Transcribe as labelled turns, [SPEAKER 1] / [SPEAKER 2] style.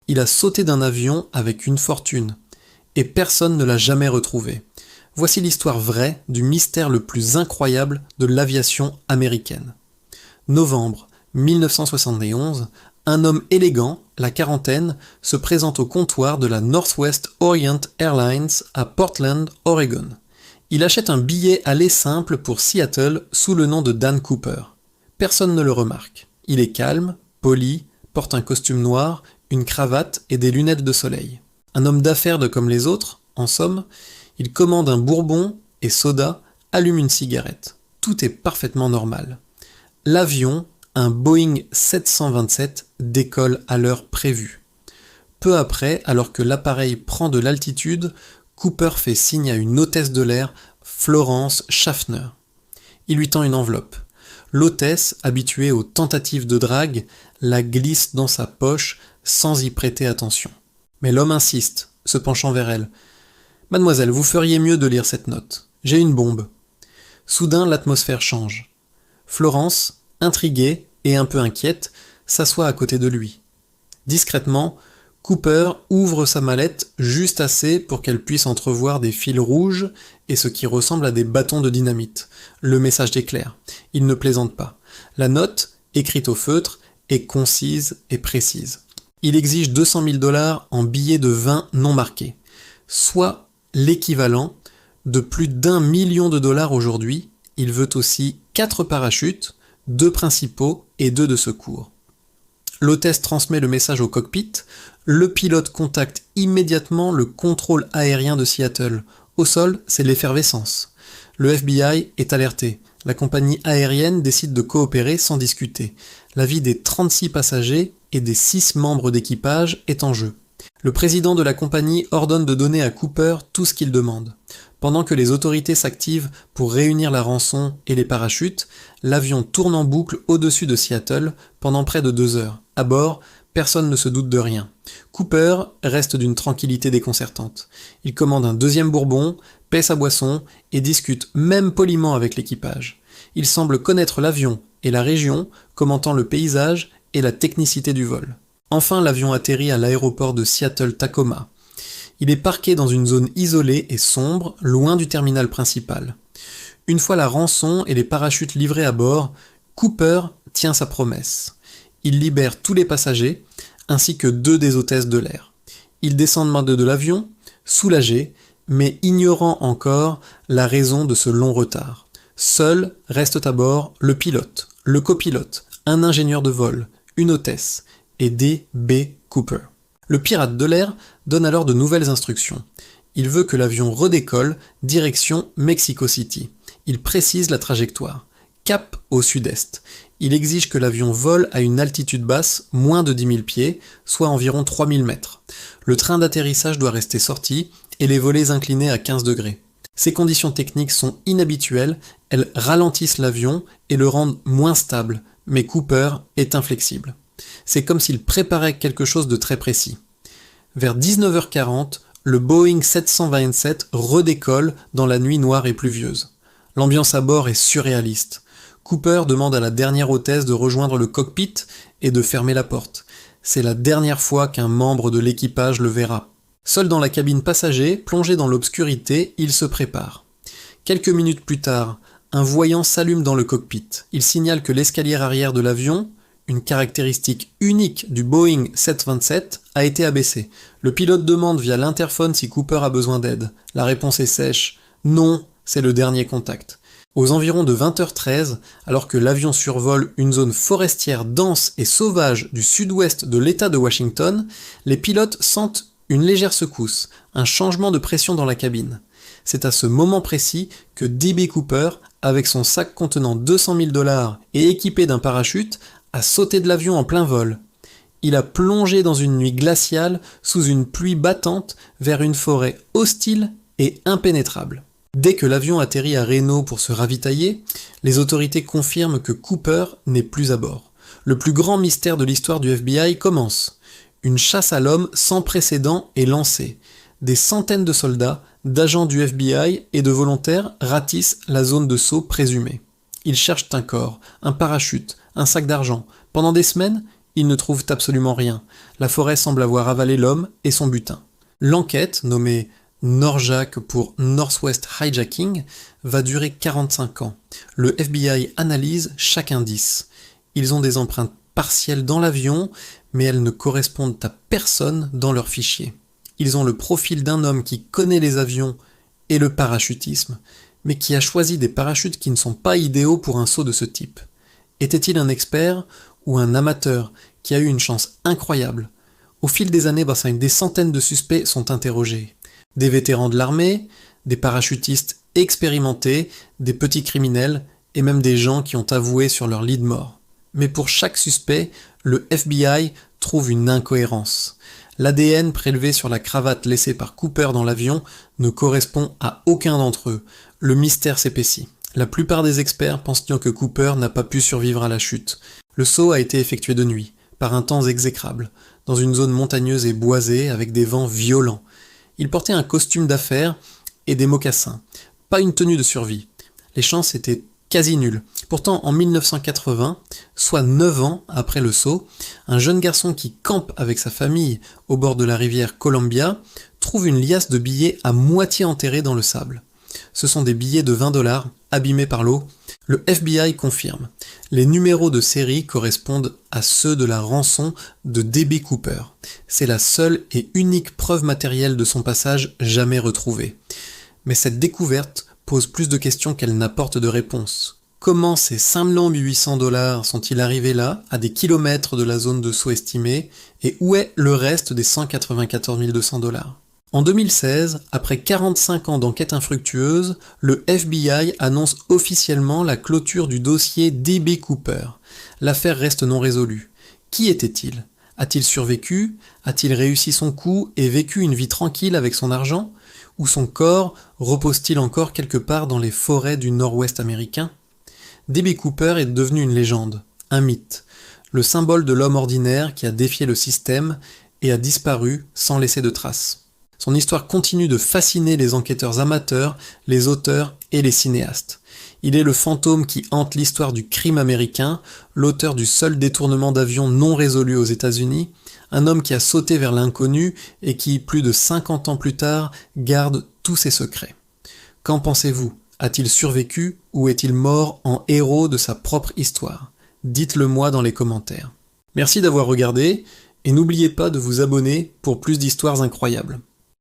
[SPEAKER 1] Il a sauté d'un avion avec une fortune, et personne ne l'a jamais retrouvé. Voici l'histoire vraie du mystère le plus incroyable de l'aviation américaine. Novembre 1971, un homme élégant, la quarantaine, se présente au comptoir de la Northwest Orient Airlines à Portland, Oregon. Il achète un billet aller simple pour Seattle sous le nom de Dan Cooper. Personne ne le remarque. Il est calme, poli, porte un costume noir, une cravate et des lunettes de soleil. Un homme d'affaires de comme les autres, en somme, il commande un bourbon et soda, allume une cigarette. Tout est parfaitement normal. L'avion, un Boeing 727, décolle à l'heure prévue. Peu après, alors que l'appareil prend de l'altitude, Cooper fait signe à une hôtesse de l'air, Florence Schaffner. Il lui tend une enveloppe. L'hôtesse, habituée aux tentatives de drague, la glisse dans sa poche sans y prêter attention. Mais l'homme insiste, se penchant vers elle. « Mademoiselle, vous feriez mieux de lire cette note. J'ai une bombe. » Soudain, l'atmosphère change. Florence, intriguée et un peu inquiète, s'assoit à côté de lui. Discrètement, Cooper ouvre sa mallette juste assez pour qu'elle puisse entrevoir des fils rouges et ce qui ressemble à des bâtons de dynamite. Le message est clair. Il ne plaisante pas. La note, écrite au feutre, est concise et précise. Il exige 200 000 $ en billets de vin non marqués, soit l'équivalent de plus d'1 million de dollars aujourd'hui. Il veut aussi 4 parachutes, 2 principaux et 2 de secours. L'hôtesse transmet le message au cockpit. Le pilote contacte immédiatement le contrôle aérien de Seattle. Au sol, c'est l'effervescence. Le FBI est alerté. La compagnie aérienne décide de coopérer sans discuter. La vie des 36 passagers et des 6 membres d'équipage est en jeu. Le président de la compagnie ordonne de donner à Cooper tout ce qu'il demande. Pendant que les autorités s'activent pour réunir la rançon et les parachutes, l'avion tourne en boucle au-dessus de Seattle pendant près de 2 heures. À bord, personne ne se doute de rien. Cooper reste d'une tranquillité déconcertante. Il commande un deuxième bourbon, paie sa boisson et discute même poliment avec l'équipage. Il semble connaître l'avion et la région, commentant le paysage et la technicité du vol. Enfin, l'avion atterrit à l'aéroport de Seattle-Tacoma. Il est parqué dans une zone isolée et sombre, loin du terminal principal. Une fois la rançon et les parachutes livrés à bord, Cooper tient sa promesse. Il libère tous les passagers, ainsi que 2 des hôtesses de l'air. Il descend de l'avion, soulagé, mais ignorant encore la raison de ce long retard. Seuls restent à bord le pilote, le copilote, un ingénieur de vol, une hôtesse et D.B. Cooper. Le pirate de l'air donne alors de nouvelles instructions. Il veut que l'avion redécolle, direction Mexico City. Il précise la trajectoire. Cap au sud-est. Il exige que l'avion vole à une altitude basse, moins de 10 000 pieds, soit environ 3 000 mètres. Le train d'atterrissage doit rester sorti et les volets inclinés à 15 degrés. Ces conditions techniques sont inhabituelles, elles ralentissent l'avion et le rendent moins stable, mais Cooper est inflexible. C'est comme s'il préparait quelque chose de très précis. Vers 19h40, le Boeing 727 redécolle dans la nuit noire et pluvieuse. L'ambiance à bord est surréaliste. Cooper demande à la dernière hôtesse de rejoindre le cockpit et de fermer la porte. C'est la dernière fois qu'un membre de l'équipage le verra. Seul dans la cabine passager, plongé dans l'obscurité, il se prépare. Quelques minutes plus tard, un voyant s'allume dans le cockpit. Il signale que l'escalier arrière de l'avion, une caractéristique unique du Boeing 727, a été abaissé. Le pilote demande via l'interphone si Cooper a besoin d'aide. La réponse est sèche. Non, c'est le dernier contact. Aux environs de 20h13, alors que l'avion survole une zone forestière dense et sauvage du sud-ouest de l'État de Washington, les pilotes sentent une légère secousse, un changement de pression dans la cabine. C'est à ce moment précis que D.B. Cooper, avec son sac contenant 200 000 $ et équipé d'un parachute, a sauté de l'avion en plein vol. Il a plongé dans une nuit glaciale sous une pluie battante vers une forêt hostile et impénétrable. Dès que l'avion atterrit à Reno pour se ravitailler, les autorités confirment que Cooper n'est plus à bord. Le plus grand mystère de l'histoire du FBI commence. Une chasse à l'homme sans précédent est lancée. Des centaines de soldats, d'agents du FBI et de volontaires ratissent la zone de saut présumée. Ils cherchent un corps, un parachute, un sac d'argent. Pendant des semaines, Ils ne trouvent absolument rien. La forêt semble avoir avalé l'homme et son butin. L'enquête, nommée NORJAC pour Northwest Hijacking, va durer 45 ans. Le FBI analyse chaque indice. Ils ont des empreintes partielles dans l'avion, mais elles ne correspondent à personne dans leur fichier. Ils ont le profil d'un homme qui connaît les avions et le parachutisme, mais qui a choisi des parachutes qui ne sont pas idéaux pour un saut de ce type. Était-il un expert ou un amateur qui a eu une chance incroyable? Au fil des années, des centaines de suspects sont interrogés. Des vétérans de l'armée, des parachutistes expérimentés, des petits criminels et même des gens qui ont avoué sur leur lit de mort. Mais pour chaque suspect, le FBI trouve une incohérence. L'ADN prélevé sur la cravate laissée par Cooper dans l'avion ne correspond à aucun d'entre eux. Le mystère s'épaissit. La plupart des experts pensent que Cooper n'a pas pu survivre à la chute. Le saut a été effectué de nuit, par un temps exécrable, dans une zone montagneuse et boisée avec des vents violents. Il portait un costume d'affaires et des mocassins, pas une tenue de survie. Les chances étaient quasi nulles. Pourtant, en 1980, soit 9 ans après le saut, un jeune garçon qui campe avec sa famille au bord de la rivière Columbia trouve une liasse de billets à moitié enterrés dans le sable. Ce sont des billets de 20 $, abîmés par l'eau. Le FBI confirme. Les numéros de série correspondent à ceux de la rançon de D.B. Cooper. C'est la seule et unique preuve matérielle de son passage jamais retrouvée. Mais cette découverte pose plus de questions qu'elle n'apporte de réponses. Comment ces 5 800 $ sont-ils arrivés là, à des kilomètres de la zone de saut estimée, et où est le reste des 194 200 $? En 2016, après 45 ans d'enquête infructueuse, le FBI annonce officiellement la clôture du dossier D.B. Cooper. L'affaire reste non résolue. Qui était-il? A-t-il survécu? A-t-il réussi son coup et vécu une vie tranquille avec son argent? Ou son corps repose-t-il encore quelque part dans les forêts du nord-ouest américain? D.B. Cooper est devenu une légende, un mythe, le symbole de l'homme ordinaire qui a défié le système et a disparu sans laisser de traces. Son histoire continue de fasciner les enquêteurs amateurs, les auteurs et les cinéastes. Il est le fantôme qui hante l'histoire du crime américain, l'auteur du seul détournement d'avion non résolu aux États-Unis, un homme qui a sauté vers l'inconnu et qui, plus de 50 ans plus tard, garde tous ses secrets. Qu'en pensez-vous? A-t-il survécu ou est-il mort en héros de sa propre histoire? Dites-le moi dans les commentaires. Merci d'avoir regardé et n'oubliez pas de vous abonner pour plus d'histoires incroyables.